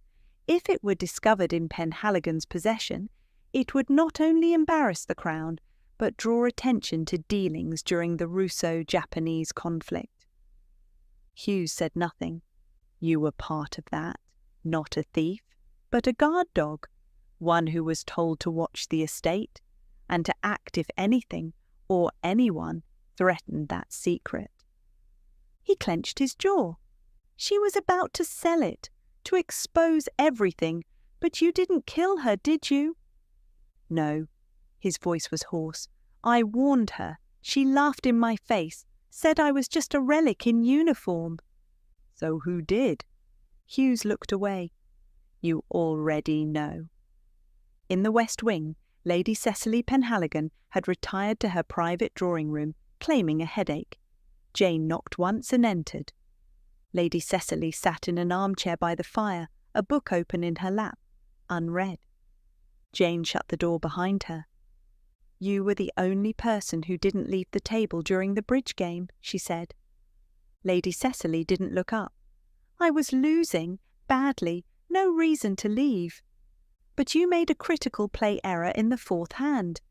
If it were discovered in Penhaligon's possession, it would not only embarrass the crown, but draw attention to dealings during the Russo-Japanese conflict." Hughes said nothing. "You were part of that, not a thief, but a guard dog, one who was told to watch the estate, and to act if anything, or anyone, threatened that secret." He clenched his jaw. "She was about to sell it, to expose everything, but you didn't kill her, did you?" "No." His voice was hoarse. "I warned her. She laughed in my face, said I was just a relic in uniform." "So who did?" Hughes looked away. "You already know." In the West Wing, Lady Cecily Penhaligon had retired to her private drawing-room, claiming a headache. Jane knocked once and entered. Lady Cecily sat in an armchair by the fire, a book open in her lap, unread. Jane shut the door behind her. "You were the only person who didn't leave the table during the bridge game," she said. Lady Cecily didn't look up. "I was losing, badly, no reason to leave. But you made a critical play error in the fourth hand.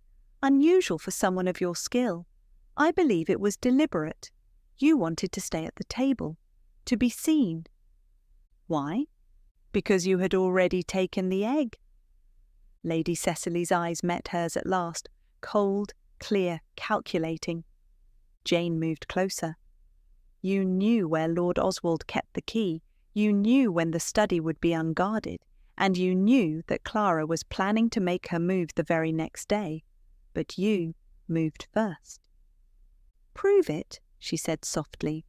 Unusual for someone of your skill. I believe it was deliberate. You wanted to stay at the table, to be seen." "Why?" "Because you had already taken the egg." Lady Cecily's eyes met hers at last, cold, clear, calculating. Jane moved closer. "You knew where Lord Oswald kept the key. You knew when the study would be unguarded, and you knew that Clara was planning to make her move the very next day. But you moved first." "Prove it," she said softly.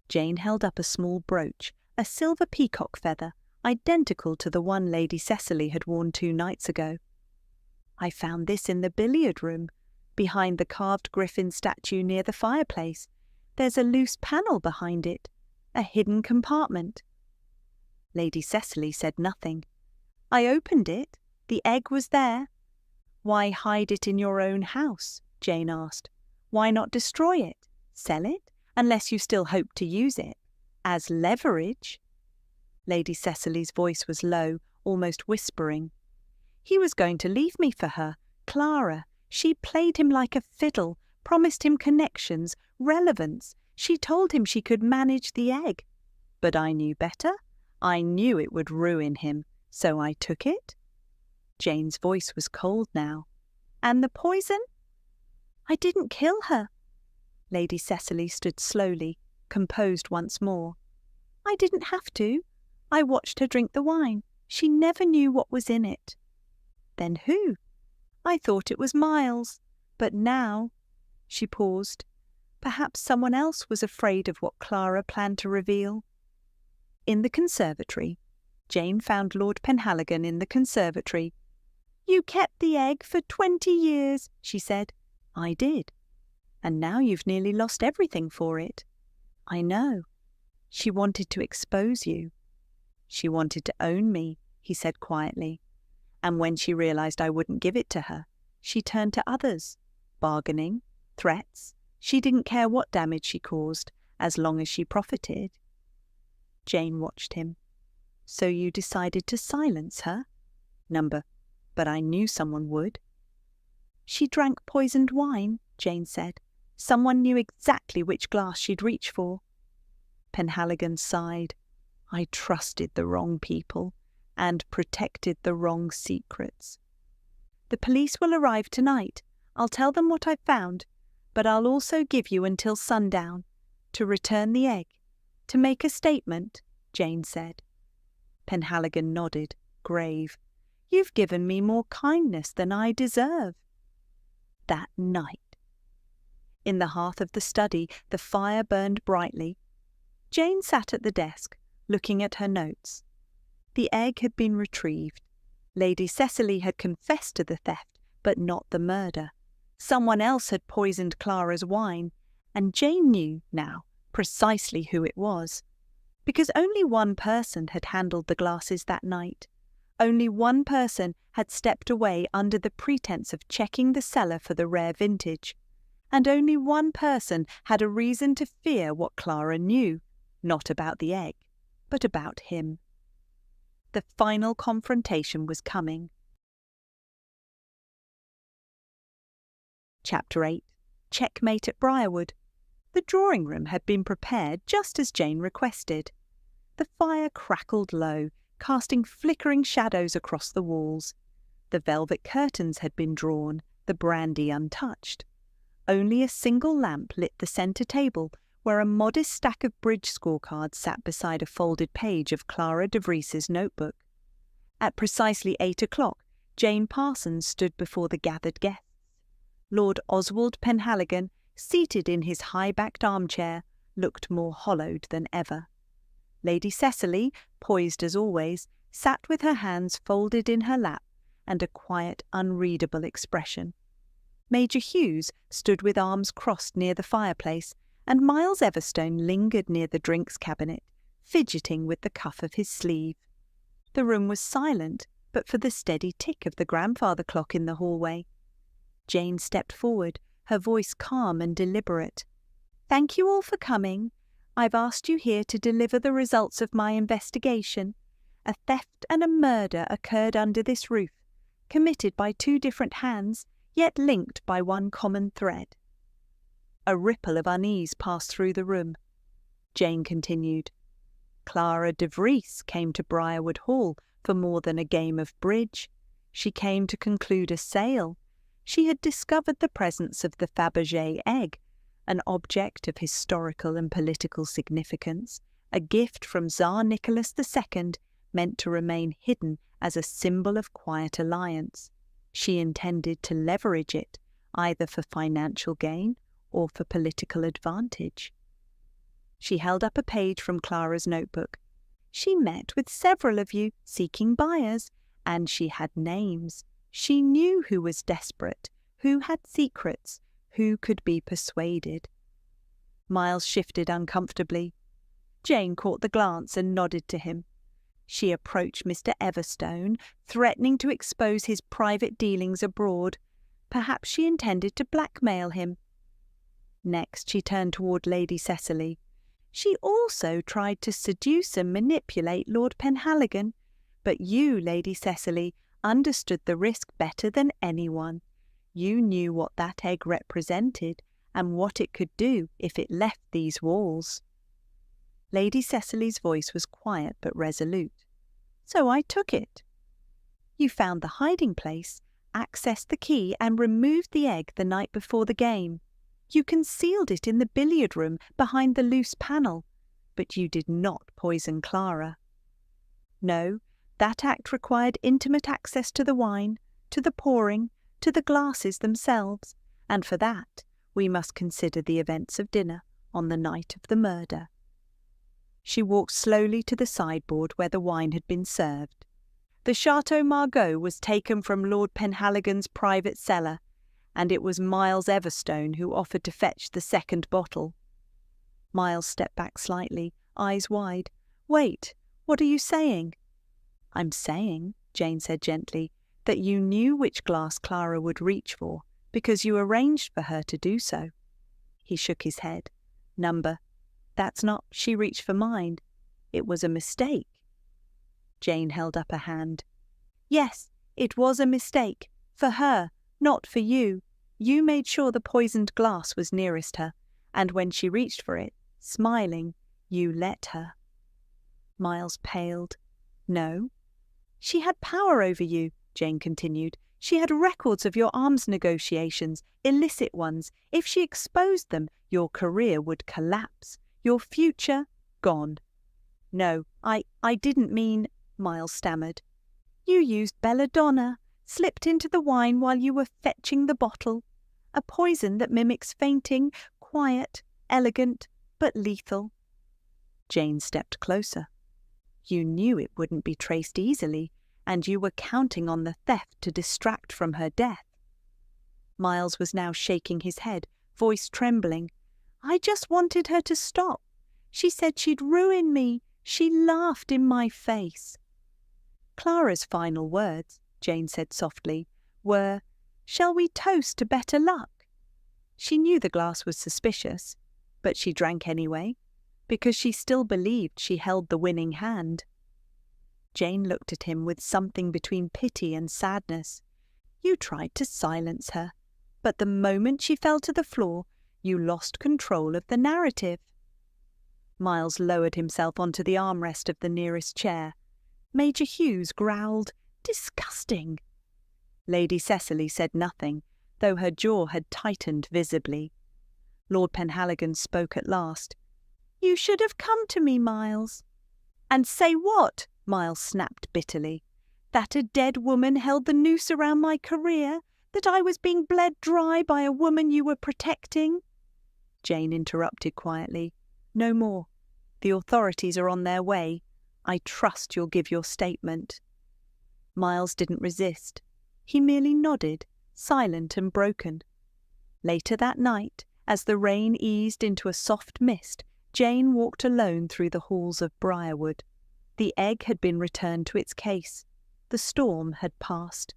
Jane held up a small brooch, a silver peacock feather, identical to the one Lady Cecily had worn 2 nights ago. "I found this in the billiard room, behind the carved griffin statue near the fireplace. There's a loose panel behind it, a hidden compartment." Lady Cecily said nothing. "I opened it. The egg was there." "Why hide it in your own house?" Jane asked. "Why not destroy it? Sell it, unless you still hope to use it, as leverage?" Lady Cecily's voice was low, almost whispering. He was going to leave me for her, Clara. She played him like a fiddle, promised him connections, relevance. She told him she could manage the egg. But I knew better. I knew it would ruin him, so I took it. Jane's voice was cold now. And the poison? I didn't kill her. Lady Cecily stood slowly, composed once more. I didn't have to. I watched her drink the wine. She never knew what was in it. Then who? I thought it was Miles. But now... She paused. Perhaps someone else was afraid of what Clara planned to reveal. In the conservatory, Jane found Lord Penhaligon in the conservatory. You kept the egg for 20 years, she said. I did. And now you've nearly lost everything for it. I know. She wanted to expose you. She wanted to own me, he said quietly. And when she realized I wouldn't give it to her, she turned to others. Bargaining, threats. She didn't care what damage she caused, as long as she profited. Jane watched him. So you decided to silence her? But I knew someone would. She drank poisoned wine, Jane said. Someone knew exactly which glass she'd reach for. Penhaligon sighed. I trusted the wrong people and protected the wrong secrets. The police will arrive tonight. I'll tell them what I've found, but I'll also give you until sundown to return the egg, to make a statement, Jane said. Penhaligon nodded, grave. You've given me more kindness than I deserve. That night. In the hearth of the study, the fire burned brightly. Jane sat at the desk, looking at her notes. The egg had been retrieved. Lady Cecily had confessed to the theft, but not the murder. Someone else had poisoned Clara's wine, and Jane knew now precisely who it was. Because only one person had handled the glasses that night. Only one person had stepped away under the pretense of checking the cellar for the rare vintage. And only one person had a reason to fear what Clara knew, not about the egg, but about him. The final confrontation was coming. Chapter 8. Checkmate at Briarwood. The drawing-room had been prepared just as Jane requested. The fire crackled low, casting flickering shadows across the walls. The velvet curtains had been drawn, the brandy untouched. Only a single lamp lit the centre table, where a modest stack of bridge scorecards sat beside a folded page of Clara de Vries's notebook. At precisely 8 o'clock, Jane Parsons stood before the gathered guests. Lord Oswald Penhaligon, seated in his high-backed armchair, looked more hollowed than ever. Lady Cecily, poised as always, sat with her hands folded in her lap and a quiet, unreadable expression. Major Hughes stood with arms crossed near the fireplace, and Miles Everstone lingered near the drinks cabinet, fidgeting with the cuff of his sleeve. The room was silent, but for the steady tick of the grandfather clock in the hallway. Jane stepped forward, her voice calm and deliberate. "Thank you all for coming. I've asked you here to deliver the results of my investigation. A theft and a murder occurred under this roof, committed by 2 different hands, yet linked by one common thread." A ripple of unease passed through the room. Jane continued. Clara de Vries came to Briarwood Hall for more than a game of bridge. She came to conclude a sale. She had discovered the presence of the Fabergé egg, an object of historical and political significance, a gift from Tsar Nicholas II, meant to remain hidden as a symbol of quiet alliance. She intended to leverage it, either for financial gain or for political advantage. She held up a page from Clara's notebook. She met with several of you seeking buyers, and she had names. She knew who was desperate, who had secrets, who could be persuaded. Miles shifted uncomfortably. Jane caught the glance and nodded to him. She approached Mr. Everstone, threatening to expose his private dealings abroad. Perhaps she intended to blackmail him. Next she turned toward Lady Cecily. She also tried to seduce and manipulate Lord Penhaligon, but you, Lady Cecily, understood the risk better than anyone. You knew what that egg represented and what it could do if it left these walls." Lady Cecily's voice was quiet but resolute. "So I took it." "You found the hiding place, accessed the key and removed the egg the night before the game. You concealed it in the billiard room behind the loose panel, but you did not poison Clara. No, that act required intimate access to the wine, to the pouring, to the glasses themselves, and for that we must consider the events of dinner on the night of the murder." She walked slowly to the sideboard where the wine had been served. The Chateau Margaux was taken from Lord Penhaligon's private cellar, and it was Miles Everstone who offered to fetch the second bottle. Miles stepped back slightly, eyes wide. "Wait, what are you saying?" "I'm saying," Jane said gently, "that you knew which glass Clara would reach for, because you arranged for her to do so." He shook his head. That's not, she reached for mine. It was a mistake." Jane held up a hand. "Yes, it was a mistake. For her, not for you. You made sure the poisoned glass was nearest her, and when she reached for it, smiling, you let her." Miles paled. "No." "She had power over you," Jane continued. "She had records of your arms negotiations, illicit ones. If she exposed them, your career would collapse. Your future, gone." "No, I didn't mean," Miles stammered. "You used belladonna, slipped into the wine while you were fetching the bottle. A poison that mimics fainting, quiet, elegant, but lethal." Jane stepped closer. "You knew it wouldn't be traced easily, and you were counting on the theft to distract from her death." Miles was now shaking his head, voice trembling. "I just wanted her to stop. She said she'd ruin me. She laughed in my face." "Clara's final words," Jane said softly, "were, 'Shall we toast to better luck?' She knew the glass was suspicious, but she drank anyway, because she still believed she held the winning hand." Jane looked at him with something between pity and sadness. "You tried to silence her, but the moment she fell to the floor, you lost control of the narrative." Miles lowered himself onto the armrest of the nearest chair. Major Hughes growled, "Disgusting!" Lady Cecily said nothing, though her jaw had tightened visibly. Lord Penhaligon spoke at last. "You should have come to me, Miles." "And say what?" Miles snapped bitterly. "That a dead woman held the noose around my career? That I was being bled dry by a woman you were protecting?" Jane interrupted quietly. "No more. The authorities are on their way. I trust you'll give your statement." Miles didn't resist. He merely nodded, silent and broken. Later that night, as the rain eased into a soft mist, Jane walked alone through the halls of Briarwood. The egg had been returned to its case. The storm had passed.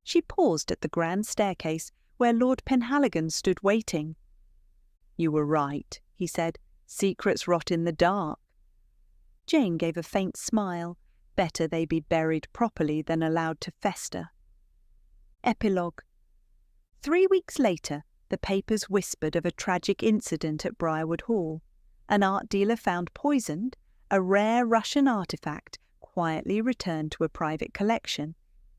She paused at the grand staircase where Lord Penhaligon stood waiting. "You were right," he said. "Secrets rot in the dark." Jane gave a faint smile. Better they be buried properly than allowed to fester. Epilogue. 3 weeks later, the papers whispered of a tragic incident at Briarwood Hall. An art dealer found poisoned, a rare Russian artifact quietly returned to a private collection,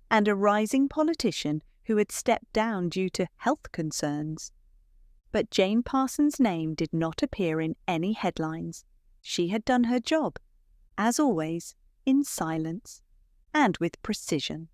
and a rising politician who had stepped down due to health concerns. But Jane Parsons' name did not appear in any headlines. She had done her job, as always, in silence and with precision.